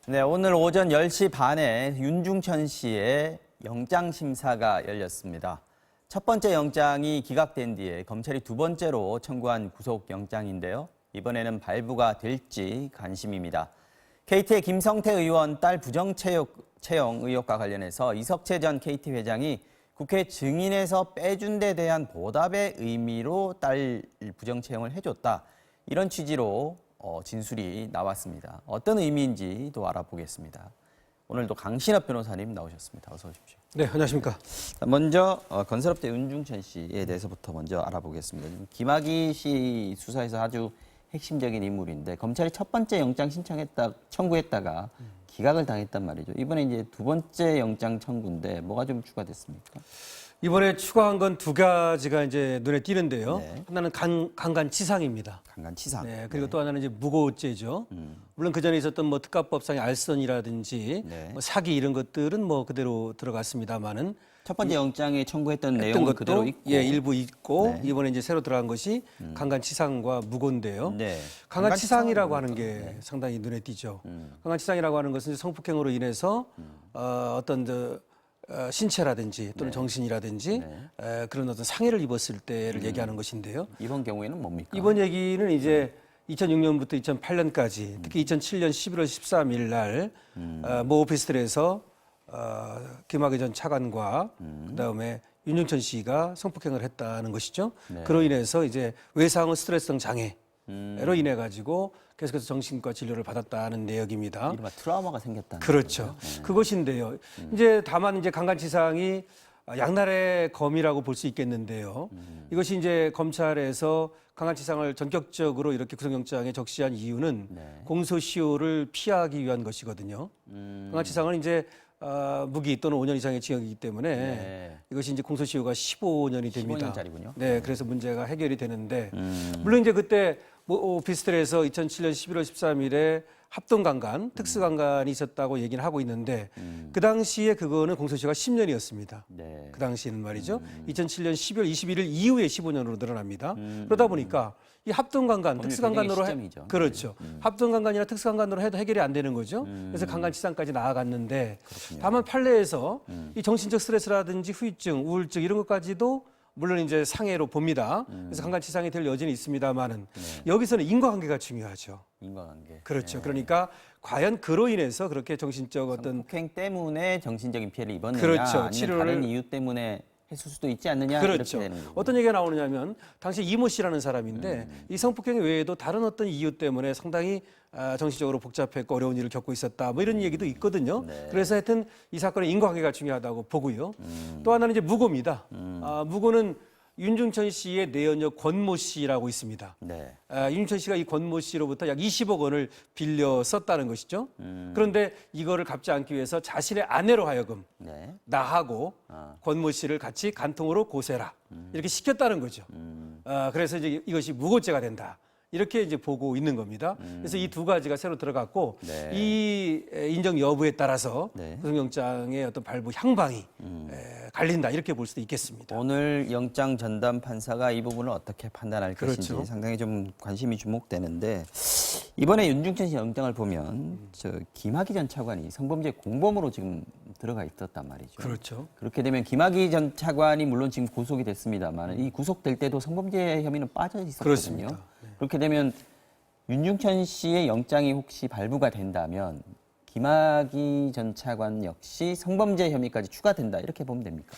네, 오늘 오전 10시 반에 윤중천 씨의 영장 심사가 열렸습니다. 첫 번째 영장이 기각된 뒤에 검찰이 두 번째로 청구한 구속영장인데요. 이번에는 발부가 될지 관심입니다. KT의 김성태 의원 딸 부정채용 의혹과 관련해서 이석채 전 KT 회장이 국회 증인에서 빼준 데 대한 보답의 의미로 딸 부정채용을 해줬다. 이런 취지로 진술이 나왔습니다. 어떤 의미인지도 알아보겠습니다. 오늘도 강신업 변호사님 나오셨습니다. 어서 오십시오. 네, 안녕하십니까. 먼저 건설업체 윤중천 씨에 대해서부터 먼저 알아보겠습니다. 김학의 씨 수사에서 아주 핵심적인 인물인데 검찰이 첫 번째 영장 청구했다가 기각을 당했단 말이죠. 이번에 이제 두 번째 영장 청구인데 뭐가 좀 추가됐습니까? 이번에 추가한 건 두 가지가 이제 눈에 띄는데요. 네. 하나는 강간치상입니다. 강간치상. 네, 그리고 또 하나는 이제 무고죄죠. 물론 그 전에 있었던 뭐 특가법상의 알선이라든지 네. 뭐 사기 이런 것들은 뭐 그대로 들어갔습니다만은 첫 번째 영장에 청구했던 내용은 그대로 있고, 예, 일부 있고 네. 이번에 이제 새로 들어간 것이 강간치상과 무고인데요. 네. 강간치상이라고 하는 게 네. 상당히 눈에 띄죠. 강간치상이라고 하는 것은 이제 성폭행으로 인해서 어떤 신체라든지 또는 정신이라든지 그런 어떤 상해를 입었을 때를 얘기하는 것인데요. 이번 경우에는 뭡니까? 이번 얘기는 이제 2006년부터 2008년까지 특히 2007년 11월 13일 날 모 오피스텔에서 김학의 전 차관과 그다음에 윤중천 씨가 성폭행을 했다는 것이죠. 네. 그로 인해서 이제 외상후 스트레스성 장애로 인해 가지고 계속해서 정신과 진료를 받았다는 내역입니다. 이른바 트라우마가 생겼다는 그렇죠. 거죠. 그것인데요. 이제 다만 이제 강간치상이 양날의 검이라고 볼 수 있겠는데요. 이것이 이제 검찰에서 강간치상을 전격적으로 이렇게 구속영장에 적시한 이유는 네. 공소시효를 피하기 위한 것이거든요. 강간치상은 이제 무기 또는 5년 이상의 징역이기 때문에 네. 이것이 이제 공소시효가 15년이 됩니다. 15년짜리군요. 네, 그래서 문제가 해결이 되는데 물론 이제 그때 오피스텔에서 2007년 11월 13일에 합동강간, 특수강간이 있었다고 얘기는 하고 있는데 그 당시에 그거는 공소시효가 10년이었습니다. 네. 그 당시에는 말이죠. 2007년 12월 21일 이후에 15년으로 늘어납니다. 그러다 보니까 이 합동강간, 특수강간으로 시점이죠. 그렇죠. 합동강간이나 특수강간으로 해도 해결이 안 되는 거죠. 그래서 강간치상까지 나아갔는데 그렇군요. 다만 판례에서 이 정신적 스트레스라든지 후유증, 우울증 이런 것까지도 물론 이제 상해로 봅니다. 그래서 강간치상이 될 여지는 있습니다만은 여기서는 인과관계가 중요하죠. 인과관계. 그렇죠. 그러니까 과연 그로 인해서 그렇게 정신적 어떤 폭행 때문에 정신적인 피해를 입었느냐, 그렇죠. 아니면 치료를- 다른 이유 때문에 했을 수도 있지 않느냐 그렇죠. 이렇게 되는 거군요. 어떤 얘기가 나오느냐면 당시 이모 씨라는 사람인데 이 성폭행 외에도 다른 어떤 이유 때문에 상당히 정신적으로 복잡했고 어려운 일을 겪고 있었다. 뭐 이런 얘기도 있거든요. 네. 그래서 하여튼 이 사건의 인과관계가 중요하다고 보고요. 또 하나는 이제 무고입니다. 무고는 윤중천 씨의 내연녀 권모 씨라고 있습니다. 네. 윤중천 씨가 이 권모 씨로부터 약 20억 원을 빌려 썼다는 것이죠. 그런데 이거를 갚지 않기 위해서 자신의 아내로 하여금 네. 나하고 권모 씨를 같이 간통으로 고세라 이렇게 시켰다는 거죠. 그래서 이제 이것이 무고죄가 된다. 이렇게 이제 보고 있는 겁니다. 그래서 이 두 가지가 새로 들어갔고 네. 이 인정 여부에 따라서 네. 구속영장의 어떤 발부 향방이 갈린다 이렇게 볼 수도 있겠습니다. 오늘 영장 전담 판사가 이 부분을 어떻게 판단할 것인지 그렇죠. 상당히 좀 관심이 주목되는데 이번에 윤중천 씨 영장을 보면 김학의 전 차관이 성범죄 공범으로 지금 들어가 있었단 말이죠. 그렇죠. 그렇게 되면 김학의 전 차관이 물론 지금 구속이 됐습니다만 이 구속될 때도 성범죄 혐의는 빠져 있었거든요. 그렇습니다. 네. 그렇게 되면 윤중천 씨의 영장이 혹시 발부가 된다면 김학의 전 차관 역시 성범죄 혐의까지 추가된다 이렇게 보면 됩니까?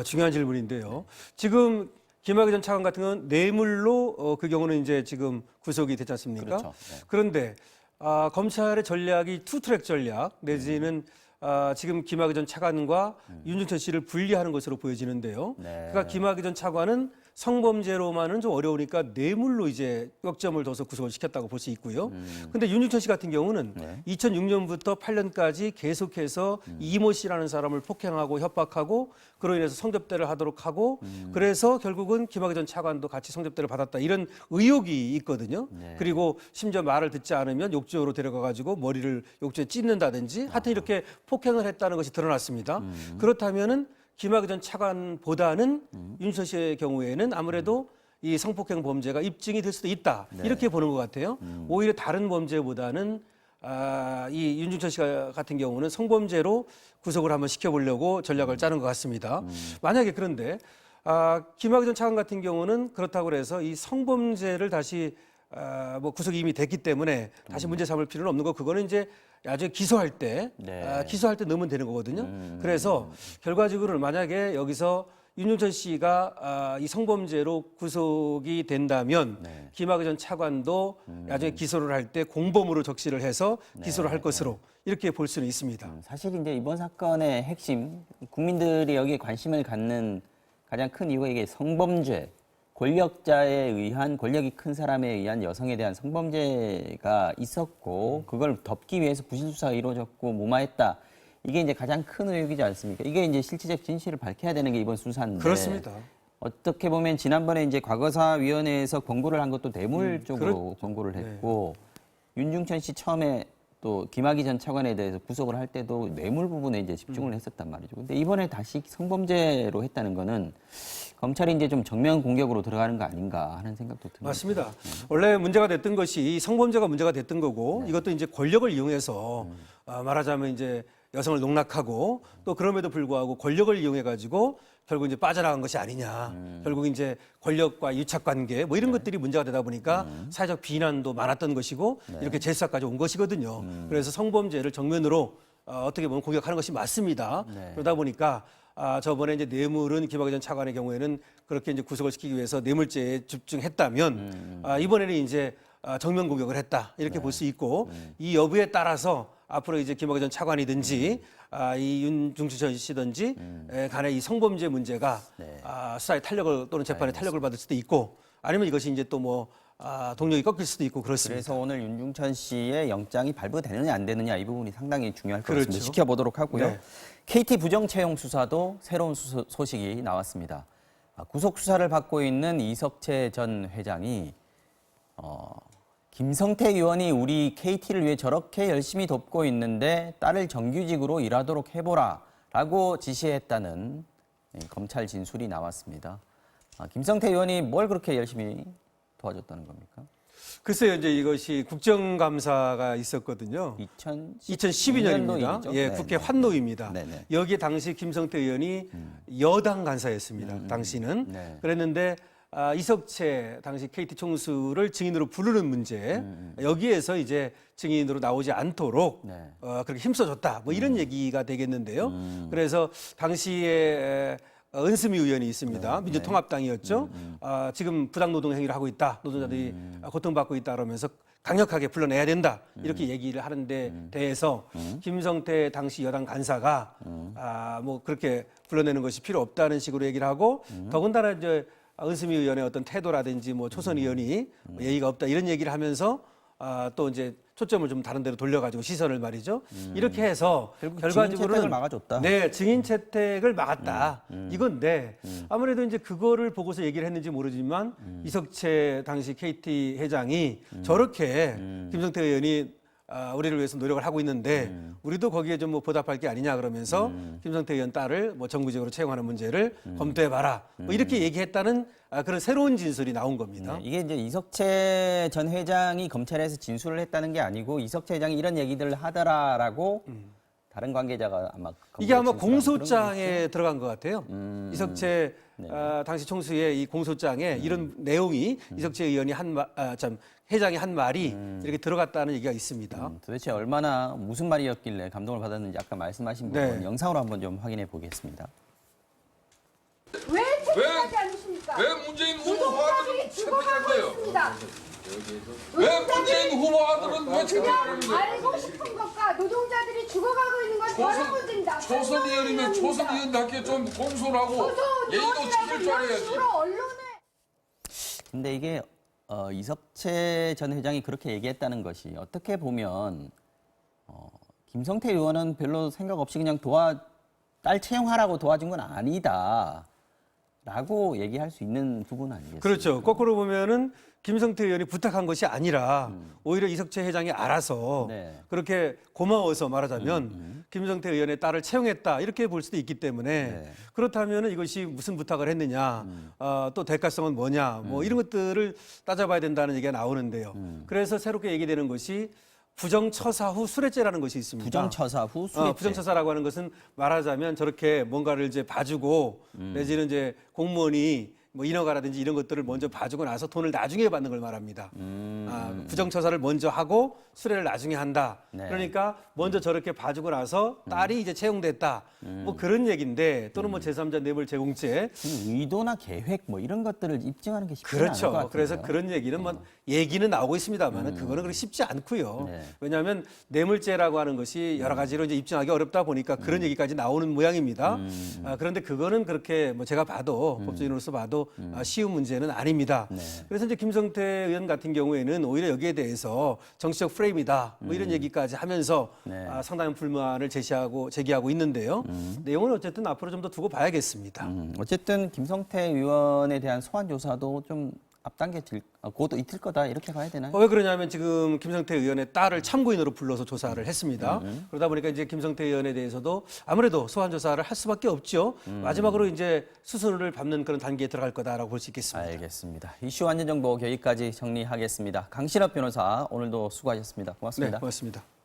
중요한 질문인데요. 지금 김학의 전 차관 같은 경우는 뇌물로 그 경우는 이제 지금 구속이 됐지 않습니까? 그렇죠. 네. 그런데 검찰의 전략이 투트랙 전략 내지는 지금 김학의 전 차관과 윤중천 씨를 분리하는 것으로 보여지는데요. 네. 그러니까 김학의 전 차관은 성범죄로만은 좀 어려우니까 뇌물로 이제 역점을 둬서 구속을 시켰다고 볼 수 있고요. 근데 윤중천 씨 같은 경우는 네. 2006년부터 8년까지 계속해서 이모 씨라는 사람을 폭행하고 협박하고 그로 인해서 성접대를 하도록 하고 그래서 결국은 김학의 전 차관도 같이 성접대를 받았다 이런 의혹이 있거든요. 네. 그리고 심지어 말을 듣지 않으면 욕조로 데려가가지고 머리를 욕조에 찢는다든지 하여튼 이렇게 폭행을 했다는 것이 드러났습니다. 그렇다면은 김학의 전 차관보다는 윤준천 씨의 경우에는 아무래도 이 성폭행 범죄가 입증이 될 수도 있다 이렇게 보는 것 같아요. 오히려 다른 범죄보다는 이 윤중천 씨 같은 경우는 성범죄로 구속을 한번 시켜보려고 전략을 짜는 것 같습니다. 만약에 그런데 김학의 전 차관 같은 경우는 그렇다고 해서 이 성범죄를 다시 뭐 구속이 이미 됐기 때문에 다시 문제 삼을 필요는 없는 거 그거는 이제 나중에 기소할 때 네. 기소할 때 넣으면 되는 거거든요. 그래서 결과적으로 만약에 여기서 윤중천 씨가 이 성범죄로 구속이 된다면 네. 김학의 전 차관도 나중에 기소를 할 때 공범으로 적시를 해서 기소를 할 것으로 이렇게 볼 수는 있습니다. 사실 이제 이번 사건의 핵심, 국민들이 여기에 관심을 갖는 가장 큰 이유가 이게 성범죄, 권력자에 의한, 권력이 큰 사람에 의한 여성에 대한 성범죄가 있었고 그걸 덮기 위해서 부실 수사가 이루어졌고 무마했다. 이게 이제 가장 큰 의혹이지 않습니까? 이게 이제 실질적 진실을 밝혀야 되는 게 이번 수사인데. 그렇습니다. 어떻게 보면 지난번에 이제 과거사위원회에서 권고를 한 것도 뇌물 쪽으로 권고를 했고 윤중천 씨 처음에 또 김학의 전 차관에 대해서 구속을 할 때도 뇌물 부분에 이제 집중을 했었단 말이죠. 근데 이번에 다시 성범죄로 했다는 거는 검찰이 이제 좀 정면 공격으로 들어가는 거 아닌가 하는 생각도 듭니다. 맞습니다. 원래 문제가 됐던 것이 성범죄가 문제가 됐던 거고 이것도 이제 권력을 이용해서 말하자면 이제 여성을 농락하고 또 그럼에도 불구하고 권력을 이용해 가지고 결국 이제 빠져나간 것이 아니냐. 결국 이제 권력과 유착 관계 뭐 이런 것들이 문제가 되다 보니까 사회적 비난도 많았던 것이고 이렇게 재수사까지 온 것이거든요. 그래서 성범죄를 정면으로 어떻게 보면 공격하는 것이 맞습니다. 그러다 보니까 저번에 이제 뇌물은 김학의 전 차관의 경우에는 그렇게 이제 구속을 시키기 위해서 뇌물죄에 집중했다면 이번에는 이제 정면 공격을 했다 이렇게 볼 수 있고 이 여부에 따라서 앞으로 이제 김학의 전 차관이든지 이 윤중천 씨든지 간에 이 성범죄 문제가 수사의 탄력을 또는 재판의 탄력을 받을 수도 있고 아니면 이것이 이제 또 뭐 동력이 꺾일 수도 있고 그렇습니다. 그래서 오늘 윤중천 씨의 영장이 발부되느냐 안 되느냐 이 부분이 상당히 중요할 것 같습니다. 그렇죠. 지켜보도록 하고요. 네. KT 부정 채용 수사도 새로운 소식이 나왔습니다. 구속 수사를 받고 있는 이석채 전 회장이 김성태 의원이 우리 KT를 위해 저렇게 열심히 돕고 있는데 딸을 정규직으로 일하도록 해보라라고 지시했다는 검찰 진술이 나왔습니다. 김성태 의원이 뭘 그렇게 열심히 도와줬다는 겁니까? 글쎄요, 이제 이것이 국정감사가 있었거든요. 2012년입니다. 예, 국회 환노위입니다. 네네. 여기에 당시 김성태 의원이 여당 간사였습니다. 당시는. 네. 그랬는데 이석채 당시 KT 총수를 증인으로 부르는 문제 여기에서 이제 증인으로 나오지 않도록 네. 그렇게 힘써줬다. 뭐 이런 얘기가 되겠는데요. 그래서 당시에 은수미 의원이 있습니다. 민주통합당이었죠. 지금 부당노동 행위를 하고 있다. 노동자들이 고통받고 있다 그러면서 강력하게 불러내야 된다. 이렇게 얘기를 하는데 대해서 김성태 당시 여당 간사가 뭐 그렇게 불러내는 것이 필요 없다는 식으로 얘기를 하고 더군다나 이제 은수미 의원의 어떤 태도라든지 뭐 초선 의원이 뭐 예의가 없다 이런 얘기를 하면서 또 이제 초점을 좀 다른 데로 돌려가지고 시선을 말이죠. 이렇게 해서 결과적으로는 증인 채택을 막아줬다. 네, 증인 채택을 막았다. 이건데 아무래도 이제 그거를 보고서 얘기를 했는지 모르지만 이석채 당시 KT 회장이 저렇게 김성태 의원이 우리를 위해서 노력을 하고 있는데 우리도 거기에 좀 뭐 보답할 게 아니냐 그러면서 김성태 의원 딸을 뭐 정부직으로 채용하는 문제를 검토해봐라. 뭐 이렇게 얘기했다는 그런 새로운 진술이 나온 겁니다. 네, 이게 이제 이석채 전 회장이 검찰에서 진술을 했다는 게 아니고 이석채 회장이 이런 얘기들을 하더라라고 다른 관계자가 아마 이게 아마 진술한 그런 공소장에 들어간 것 같아요. 이석채 당시 총수의 이 공소장에 이런 내용이 이석채 의원이 회장이 한 말이 이렇게 들어갔다는 얘기가 있습니다. 도대체 얼마나 무슨 말이었길래 감동을 받았는지 아까 말씀하신 부분 영상으로 한번 좀 확인해 보겠습니다. 왜 책임하지 않으십니까? 왜 문제 그러니까 왜 문재인 후보 아들은 왜 그냥 책임을 알고 싶은 것과 노동자들이 죽어가고 있는 건 여러 문제입니다. 초선 의원이면 초선 의원답게 좀 공손하고 예의도 지킬 줄 알아야지. 언론에 근데 이게 이석채 전 회장이 그렇게 얘기했다는 것이 어떻게 보면 김성태 의원은 별로 생각 없이 그냥 딸 채용하라고 도와준 건 아니다. 라고 얘기할 수 있는 부분 아니겠습니까? 그렇죠. 거꾸로 보면은 김성태 의원이 부탁한 것이 아니라 오히려 이석채 회장이 알아서 네. 그렇게 고마워서 말하자면 김성태 의원의 딸을 채용했다 이렇게 볼 수도 있기 때문에 네. 그렇다면 이것이 무슨 부탁을 했느냐, 또 대가성은 뭐냐, 뭐 이런 것들을 따져봐야 된다는 얘기가 나오는데요. 그래서 새롭게 얘기되는 것이 부정처사 후 수뢰죄라는 것이 있습니다. 부정처사 후 수뢰죄. 부정처사라고 하는 것은 말하자면 저렇게 뭔가를 이제 봐주고 내지는 이제 공무원이 뭐 인허가라든지 이런 것들을 먼저 봐주고 나서 돈을 나중에 받는 걸 말합니다. 부정처사를 먼저 하고 수뢰를 나중에 한다. 네. 그러니까 먼저 저렇게 봐주고 나서 딸이 이제 채용됐다. 뭐 그런 얘기인데 또는 뭐 제3자 뇌물 제공죄. 의도나 계획 뭐 이런 것들을 입증하는 게 쉽지 않을 것 그렇죠. 같아요. 그래서 그런 얘기는 뭐 얘기는 나오고 있습니다만 그거는 그렇게 쉽지 않고요. 네. 왜냐하면 뇌물죄라고 하는 것이 여러 가지로 이제 입증하기 어렵다 보니까 그런 얘기까지 나오는 모양입니다. 그런데 그거는 그렇게 뭐 제가 봐도 법조인으로서 봐도 쉬운 문제는 아닙니다. 네. 그래서 이제 김성태 의원 같은 경우에는 오히려 여기에 대해서 정치적 프레임이다 뭐 이런 얘기까지 하면서 네. 상당한 불만을 제기하고 있는데요. 내용은 어쨌든 앞으로 좀 더 두고 봐야겠습니다. 어쨌든 김성태 의원에 대한 소환 조사도 좀 곧 이틀 거다 이렇게 봐야 되나요? 왜 그러냐면 지금 김성태 의원의 딸을 참고인으로 불러서 조사를 했습니다. 그러다 보니까 이제 김성태 의원에 대해서도 아무래도 소환 조사를 할 수밖에 없죠. 마지막으로 이제 수순을 밟는 그런 단계에 들어갈 거다라고 볼 수 있겠습니다. 알겠습니다. 이슈 완전 정보 여기까지 정리하겠습니다. 강신업 변호사 오늘도 수고하셨습니다. 고맙습니다. 네, 고맙습니다.